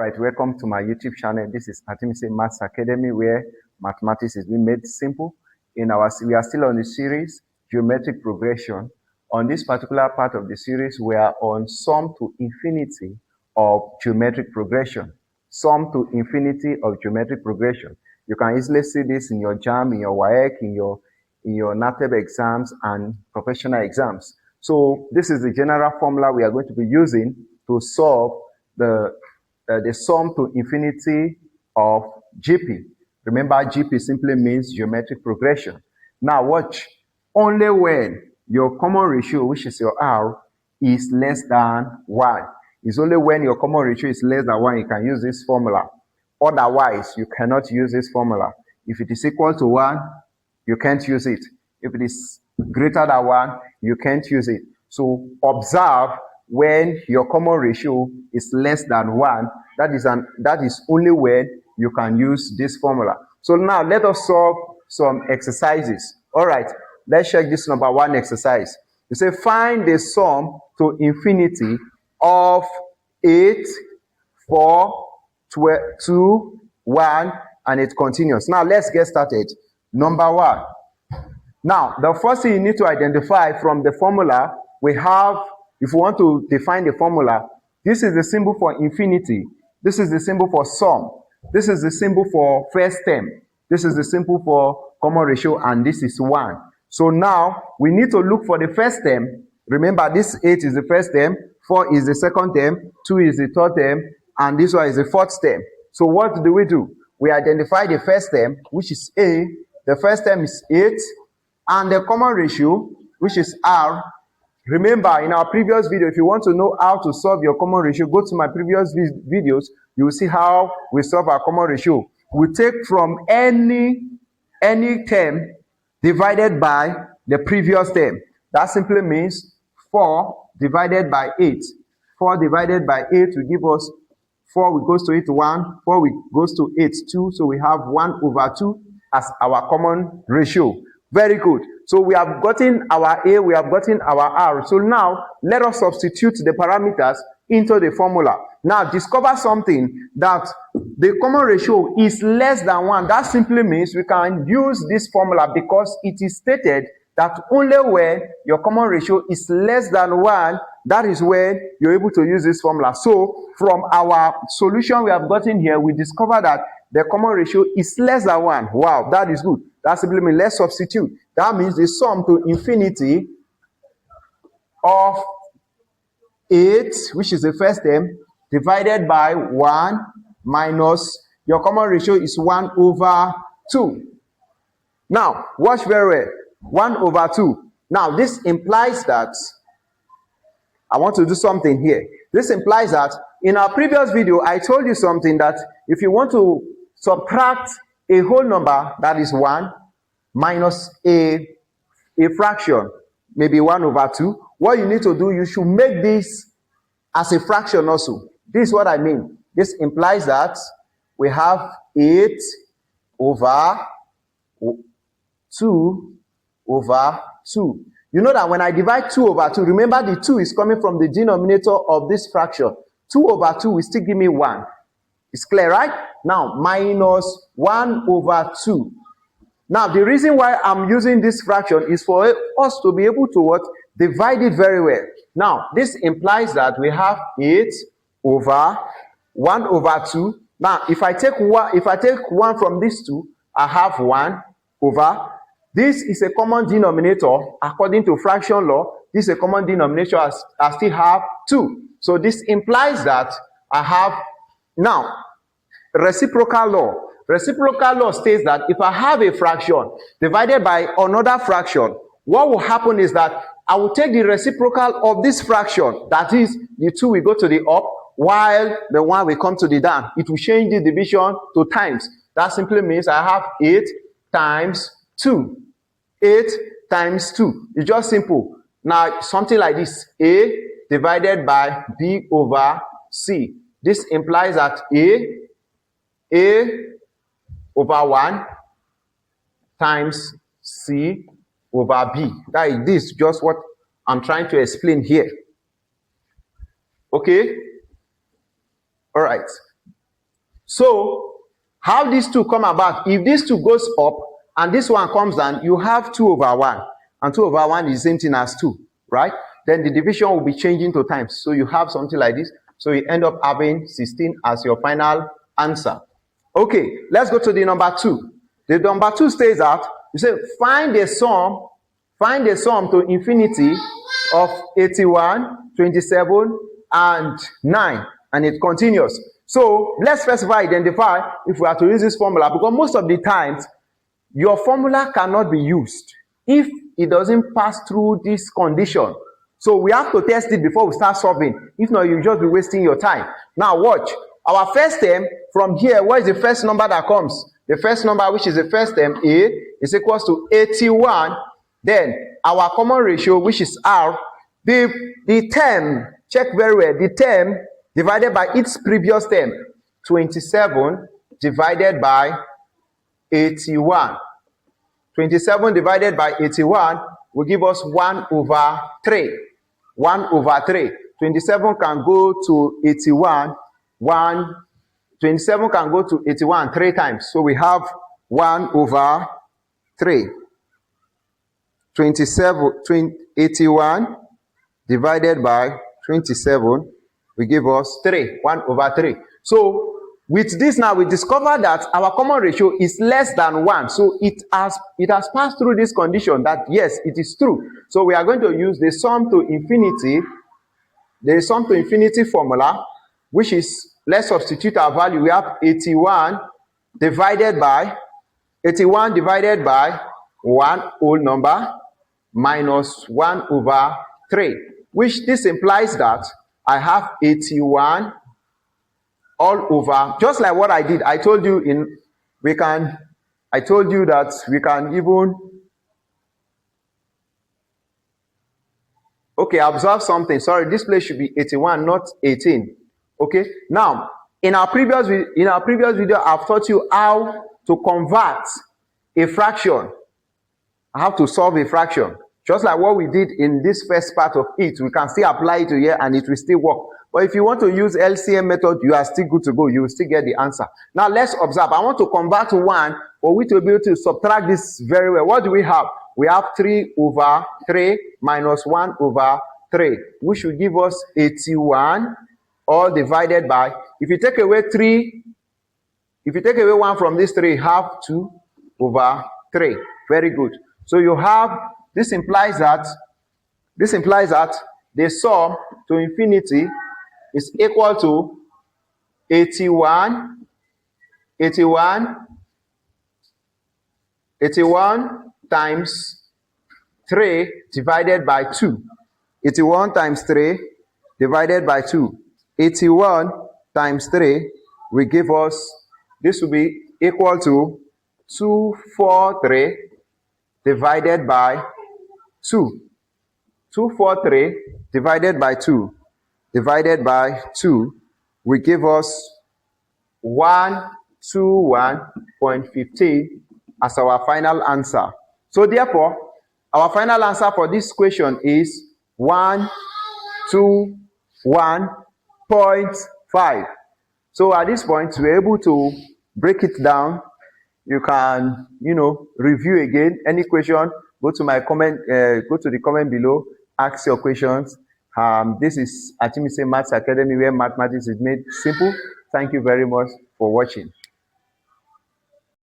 Right, welcome to my YouTube channel. This is Artemise Maths Academy, where mathematics is being made simple. We are still on the series Geometric Progression. On this particular part of the series, we are on sum to infinity of geometric progression. Sum to infinity of geometric progression. You can easily see this in your JAM, in your WAEC, in your NATEB exams and professional exams. So this is the general formula we are going to be using to solve the sum to infinity of GP. Remember, GP simply means geometric progression. Now watch, only when your common ratio, which is your R, is less than 1. It's only when your common ratio is less than 1 you can use this formula. Otherwise, you cannot use this formula. If it is equal to 1, you can't use it. If it is greater than 1, you can't use it. So observe, when your common ratio is less than 1, that is only when you can use this formula. So now let us solve some exercises. All right, let's check this number 1 exercise. You say find the sum to infinity of 8, 4, 12, 2, 1, and it continues. Now let's get started. Number 1. Now, the first thing you need to identify from the formula we have, if you want to define the formula, this is the symbol for infinity. This is the symbol for sum. This is the symbol for first term. This is the symbol for common ratio, and this is 1. So now we need to look for the first term. Remember, this 8 is the first term, 4 is the second term, 2 is the third term, and this one is the fourth term. So what do? We identify the first term, which is A. The first term is 8, and the common ratio, which is R. Remember, in our previous video, if you want to know how to solve your common ratio, go to my previous videos. You will see how we solve our common ratio. We take from any term divided by the previous term. That simply means 4 divided by 8. 4 divided by 8 will give us 4 goes to 8 1, 4 goes to 8 2, so we have 1 over 2 as our common ratio. Very good. So we have gotten our A, we have gotten our R. So now let us substitute the parameters into the formula. Now discover something, that the common ratio is less than 1. That simply means we can use this formula because it is stated that only when your common ratio is less than 1, that is when you're able to use this formula. So from our solution we have gotten here, we discover that the common ratio is less than 1. Wow, that is good. That simply means let's substitute. That means the sum to infinity of 8, which is the first term, divided by 1 minus your common ratio is 1 over 2. Now, watch very well. 1 over 2. Now, this implies that I want to do something here. This implies that in our previous video, I told you something, that if you want to subtract a whole number, that is 1, minus a fraction, maybe 1 over 2, what you need to do, you should make this as a fraction also. This is what I mean. This implies that we have 8 over 2 over 2. You know that when I divide 2 over 2, remember the 2 is coming from the denominator of this fraction. 2 over 2 will still give me 1. It's clear, right? Now, minus 1 over 2. Now, the reason why I'm using this fraction is for us to be able to what? Divide it very well. Now, this implies that we have 8 over 1 over 2. Now, if I take 1 from these two, I have 1 over. This is a common denominator. According to fraction law, this is a common denominator. I still have 2. So this implies that I have, now, reciprocal law. Reciprocal law states that if I have a fraction divided by another fraction, what will happen is that I will take the reciprocal of this fraction. That is, the 2 will go to the up, while the 1 will come to the down. It will change the division to times. That simply means I have 8 times 2. 8 times 2. It's just simple. Now, something like this. A divided by B over C. This implies that A over 1 times C over B. That is this, just what I'm trying to explain here. Okay? All right. So how these two come about? If this two goes up and this one comes down, you have 2 over 1. And 2 over 1 is the same thing as 2, right? Then the division will be changing to times. So you have something like this. So you end up having 16 as your final answer. Okay, let's go to the number 2. The number 2 stays out. You say find the sum to infinity of 81, 27, and 9. And it continues. So let's first identify if we are to use this formula, because most of the times your formula cannot be used if it doesn't pass through this condition. So we have to test it before we start solving. If not, you'll just be wasting your time. Now watch. Our first term from here, what is the first number that comes? The first number, which is the first term, A, is equals to 81. Then our common ratio, which is R, the term, check very well, the term divided by its previous term, 27 divided by 81. 27 divided by 81 will give us 1 over 3. 1 over 3. 27 can go to 81. 27 can go to 81 3 times. So we have 1 over 3. 81 divided by 27 will give us 3. 1 over 3. So with this now, we discover that our common ratio is less than 1. So it has passed through this condition that yes, it is true. So we are going to use the sum to infinity formula, which is, let's substitute our value. We have 81 divided by 1 whole number minus 1 over 3, which this implies that I have 81 all over, just like what I did. I told you that we can even, okay, observe something. Sorry, this place should be 81, not 18. Okay, now in our previous video, I've taught you how to convert a fraction. I have to solve a fraction. Just like what we did in this first part of it, we can still apply it to here and it will still work. But if you want to use LCM method, you are still good to go. You will still get the answer. Now let's observe. I want to convert to 1 for we to be able to subtract this very well. What do we have? We have 3 over 3 minus 1 over 3, which will give us 81, all divided by, if you take away 1 from this 3, you have 2 over 3. Very good. So you have, this implies that the sum to infinity is equal to 81 times 3 divided by 2. 81 times 3 divided by 2. 81 times 3 will give us, this will be equal to 243 divided by 2. 243 divided by 2 will give us 121.15 as our final answer. So therefore, our final answer for this question is 121.5. So at this point, we're able to break it down. You can, review again. Any question, go to the comment below, ask your questions. This is Atimise Maths Academy, where mathematics is made simple. Thank you very much for watching.